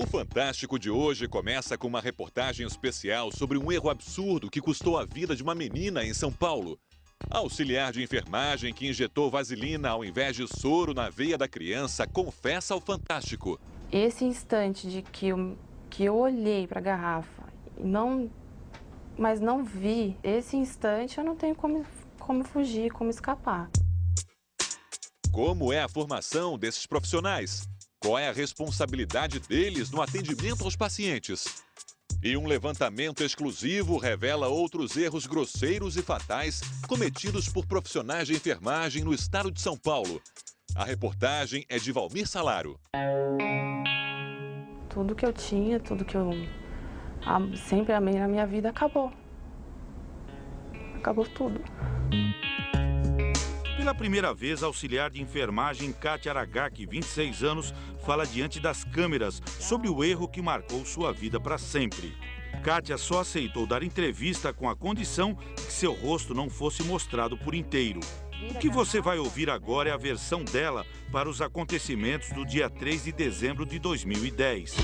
O Fantástico de hoje começa com uma reportagem especial sobre um erro absurdo que custou a vida de uma menina em São Paulo. A auxiliar de enfermagem que injetou vaselina ao invés de soro na veia da criança confessa ao Fantástico. Esse instante de que eu olhei para a garrafa, mas não vi, esse instante eu não tenho como fugir, como escapar. Como é a formação desses profissionais? Qual é a responsabilidade deles no atendimento aos pacientes? E um levantamento exclusivo revela outros erros grosseiros e fatais cometidos por profissionais de enfermagem no estado de São Paulo. A reportagem é de Valmir Salaro. Tudo que eu tinha, tudo que eu sempre amei na minha vida acabou. Acabou tudo. Pela primeira vez, a auxiliar de enfermagem Kátia Aragaki, 26 anos, fala diante das câmeras sobre o erro que marcou sua vida para sempre. Kátia só aceitou dar entrevista com a condição que seu rosto não fosse mostrado por inteiro. O que você vai ouvir agora é a versão dela para os acontecimentos do dia 3 de dezembro de 2010.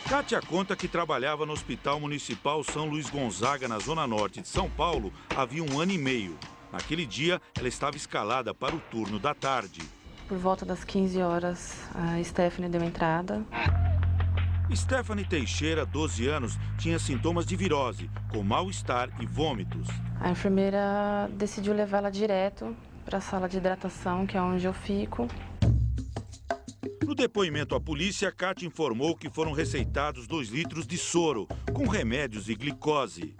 Kátia conta que trabalhava no Hospital Municipal São Luís Gonzaga, na Zona Norte de São Paulo, havia 1 ano e meio. Naquele dia, ela estava escalada para o turno da tarde. Por volta das 15 horas, a Stephanie deu entrada. Stephanie Teixeira, 12 anos, tinha sintomas de virose, com mal-estar e vômitos. A enfermeira decidiu levá-la direto para a sala de hidratação, que é onde eu fico. No depoimento à polícia, Kátia informou que foram receitados 2 litros de soro, com remédios e glicose.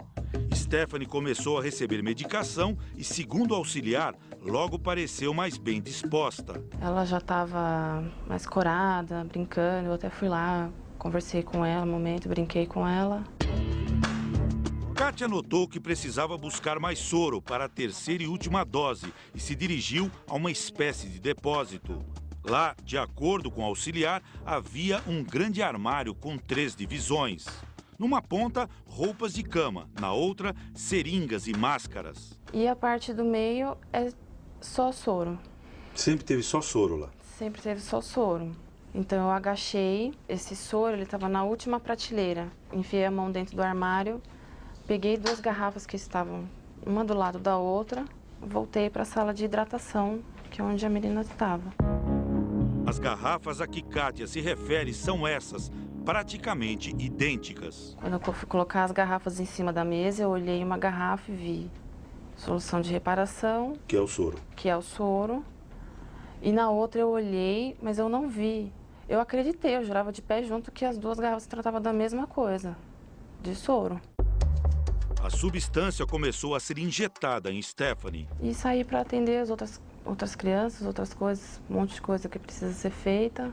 Stephanie começou a receber medicação e, segundo o auxiliar, logo pareceu mais bem disposta. Ela já estava mais corada, brincando, eu até fui lá, conversei com ela um momento, brinquei com ela. Kátia notou que precisava buscar mais soro para a terceira e última dose e se dirigiu a uma espécie de depósito. Lá, de acordo com o auxiliar, havia um grande armário com 3 divisões. Numa ponta, roupas de cama, na outra, seringas e máscaras. E a parte do meio é só soro. Sempre teve só soro lá? Sempre teve só soro. Então eu agachei, esse soro ele estava na última prateleira. Enfiei a mão dentro do armário, peguei 2 garrafas que estavam uma do lado da outra, voltei para a sala de hidratação, que é onde a menina estava. As garrafas a que Kátia se refere são essas, praticamente idênticas. Quando eu fui colocar as garrafas em cima da mesa, eu olhei uma garrafa e vi solução de reparação. Que é o soro. Que é o soro. E na outra eu olhei, mas eu não vi. Eu acreditei, eu jurava de pé junto que as 2 garrafas tratavam da mesma coisa, de soro. A substância começou a ser injetada em Stephanie. E saí para atender as outras crianças, outras coisas, um monte de coisa que precisa ser feita.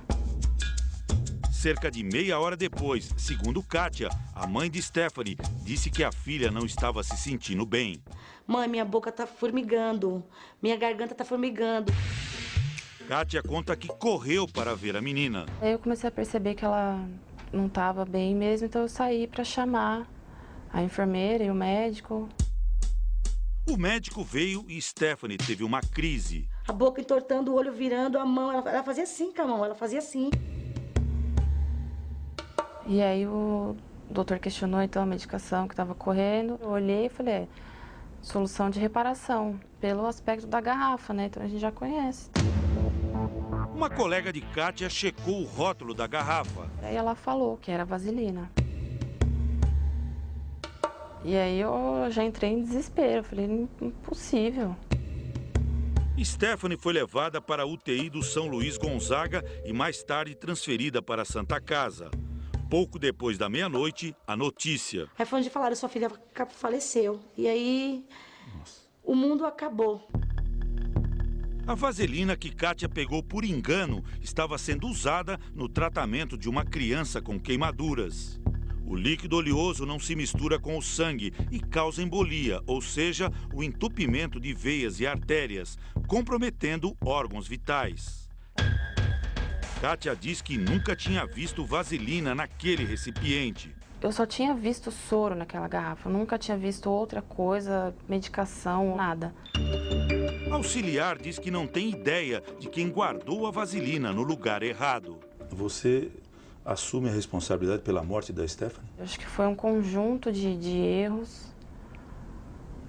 Cerca de meia hora depois, segundo Kátia, a mãe de Stephanie disse que a filha não estava se sentindo bem. Mãe, minha boca tá formigando, minha garganta tá formigando. Kátia conta que correu para ver a menina. Aí eu comecei a perceber que ela não estava bem mesmo, então eu saí para chamar a enfermeira e o médico. O médico veio e Stephanie teve uma crise. A boca entortando, o olho virando, a mão, ela fazia assim com a mão, ela fazia assim. E aí o doutor questionou então a medicação que estava correndo. Eu olhei e falei, solução de reparação, pelo aspecto da garrafa, né? Então a gente já conhece. Uma colega de Kátia checou o rótulo da garrafa. Aí ela falou que era vaselina. E aí eu já entrei em desespero, falei, impossível. Stephanie foi levada para a UTI do São Luís Gonzaga e mais tarde transferida para a Santa Casa. Pouco depois da meia-noite, a notícia. Aí foi onde falaram, sua filha faleceu. E aí, o mundo acabou. A vaselina que Kátia pegou por engano estava sendo usada no tratamento de uma criança com queimaduras. O líquido oleoso não se mistura com o sangue e causa embolia, ou seja, o entupimento de veias e artérias, comprometendo órgãos vitais. Kátia diz que nunca tinha visto vaselina naquele recipiente. Eu só tinha visto soro naquela garrafa, nunca tinha visto outra coisa, medicação, nada. A auxiliar diz que não tem ideia de quem guardou a vaselina no lugar errado. Você assume a responsabilidade pela morte da Stephanie? Eu acho que foi um conjunto de erros,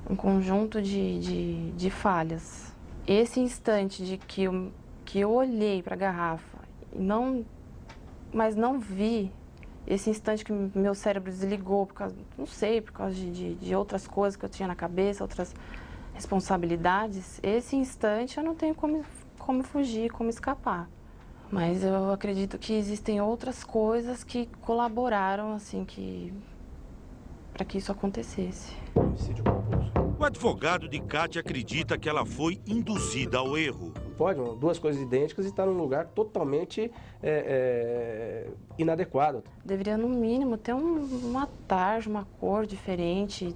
um conjunto de falhas. Esse instante de que eu olhei para a garrafa, mas não vi, esse instante que meu cérebro desligou, por causa, não sei, por causa de outras coisas que eu tinha na cabeça, outras responsabilidades, esse instante eu não tenho como fugir, como escapar. Mas eu acredito que existem outras coisas que colaboraram, assim, para que isso acontecesse. Homicídio culposo. O advogado de Kátia acredita que ela foi induzida ao erro. Pode, duas coisas idênticas e estar num lugar totalmente inadequado. Deveria, no mínimo, ter uma tarja, uma cor diferente.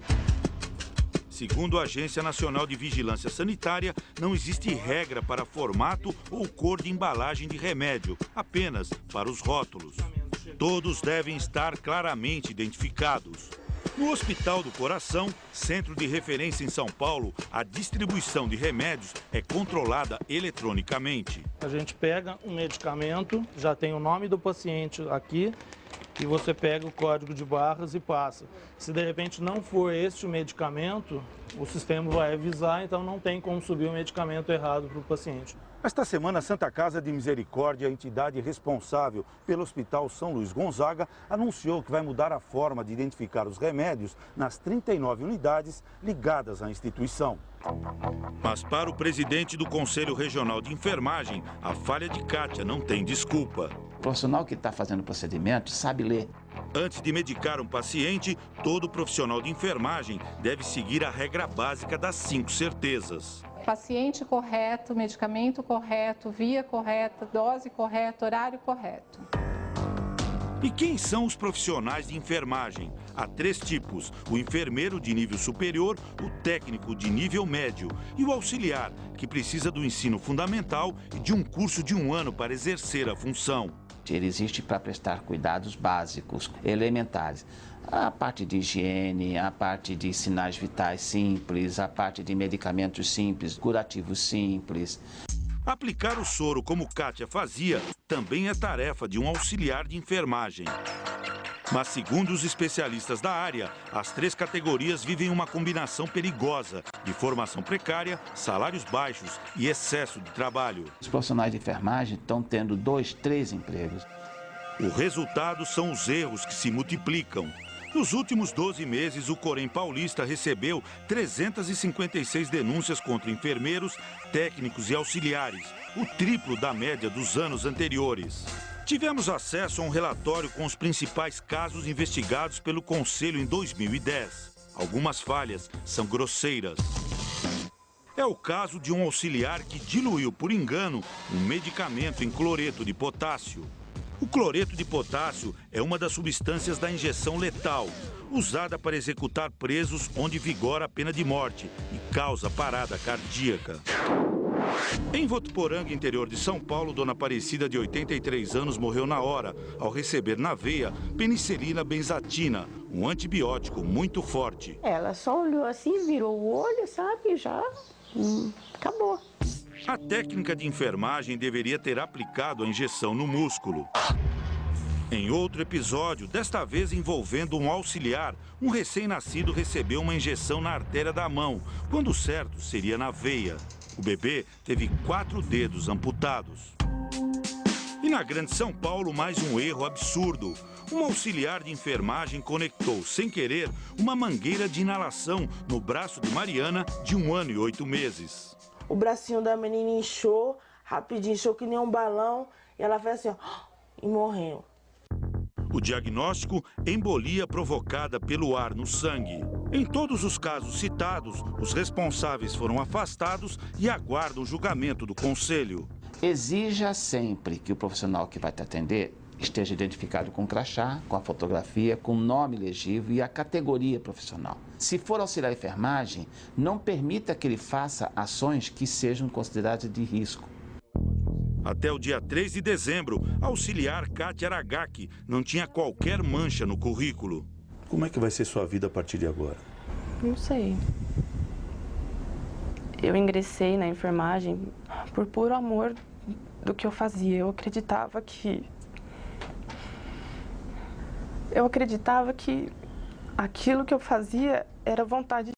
Segundo a Agência Nacional de Vigilância Sanitária, não existe regra para formato ou cor de embalagem de remédio, apenas para os rótulos. Todos devem estar claramente identificados. No Hospital do Coração, centro de referência em São Paulo, a distribuição de remédios é controlada eletronicamente. A gente pega um medicamento, já tem o nome do paciente aqui, e você pega o código de barras e passa. Se de repente não for este o medicamento, o sistema vai avisar, então não tem como subir o medicamento errado para o paciente. Esta semana, a Santa Casa de Misericórdia, a entidade responsável pelo Hospital São Luís Gonzaga, anunciou que vai mudar a forma de identificar os remédios nas 39 unidades ligadas à instituição. Mas para o presidente do Conselho Regional de Enfermagem, a falha de Kátia não tem desculpa. O profissional que está fazendo o procedimento sabe ler. Antes de medicar um paciente, todo profissional de enfermagem deve seguir a regra básica das 5 certezas. Paciente correto, medicamento correto, via correta, dose correta, horário correto. E quem são os profissionais de enfermagem? Há 3 tipos: o enfermeiro de nível superior, o técnico de nível médio e o auxiliar, que precisa do ensino fundamental e de um curso de 1 ano para exercer a função. Ele existe para prestar cuidados básicos, elementares. A parte de higiene, a parte de sinais vitais simples, a parte de medicamentos simples, curativos simples. Aplicar o soro como Kátia fazia também é tarefa de um auxiliar de enfermagem. Mas, segundo os especialistas da área, as 3 categorias vivem uma combinação perigosa de formação precária, salários baixos e excesso de trabalho. Os profissionais de enfermagem estão tendo 2, 3 empregos. O resultado são os erros que se multiplicam. Nos últimos 12 meses, o Corém Paulista recebeu 356 denúncias contra enfermeiros, técnicos e auxiliares, o triplo da média dos anos anteriores. Tivemos acesso a um relatório com os principais casos investigados pelo Conselho em 2010. Algumas falhas são grosseiras. É o caso de um auxiliar que diluiu por engano um medicamento em cloreto de potássio. O cloreto de potássio é uma das substâncias da injeção letal, usada para executar presos onde vigora a pena de morte e causa parada cardíaca. Em Votuporanga, interior de São Paulo, Dona Aparecida, de 83 anos, morreu na hora, ao receber na veia penicilina benzatina, um antibiótico muito forte. Ela só olhou assim, virou o olho, sabe, já acabou. A técnica de enfermagem deveria ter aplicado a injeção no músculo. Em outro episódio, desta vez envolvendo um auxiliar, um recém-nascido recebeu uma injeção na artéria da mão, quando o certo seria na veia. O bebê teve 4 dedos amputados. E na Grande São Paulo, mais um erro absurdo. Um auxiliar de enfermagem conectou, sem querer, uma mangueira de inalação no braço de Mariana, de 1 ano e 8 meses. O bracinho da menina inchou, rapidinho, inchou que nem um balão, e ela fez assim, ó, e morreu. O diagnóstico, embolia provocada pelo ar no sangue. Em todos os casos citados, os responsáveis foram afastados e aguardam o julgamento do Conselho. Exija sempre que o profissional que vai te atender esteja identificado com o crachá, com a fotografia, com o nome legível e a categoria profissional. Se for auxiliar de enfermagem, não permita que ele faça ações que sejam consideradas de risco. Até o dia 3 de dezembro, a auxiliar Kátia Aragaki não tinha qualquer mancha no currículo. Como é que vai ser sua vida a partir de agora? Não sei. Eu ingressei na enfermagem por puro amor do que eu fazia. Eu acreditava que Eu acreditava que aquilo que eu fazia era vontade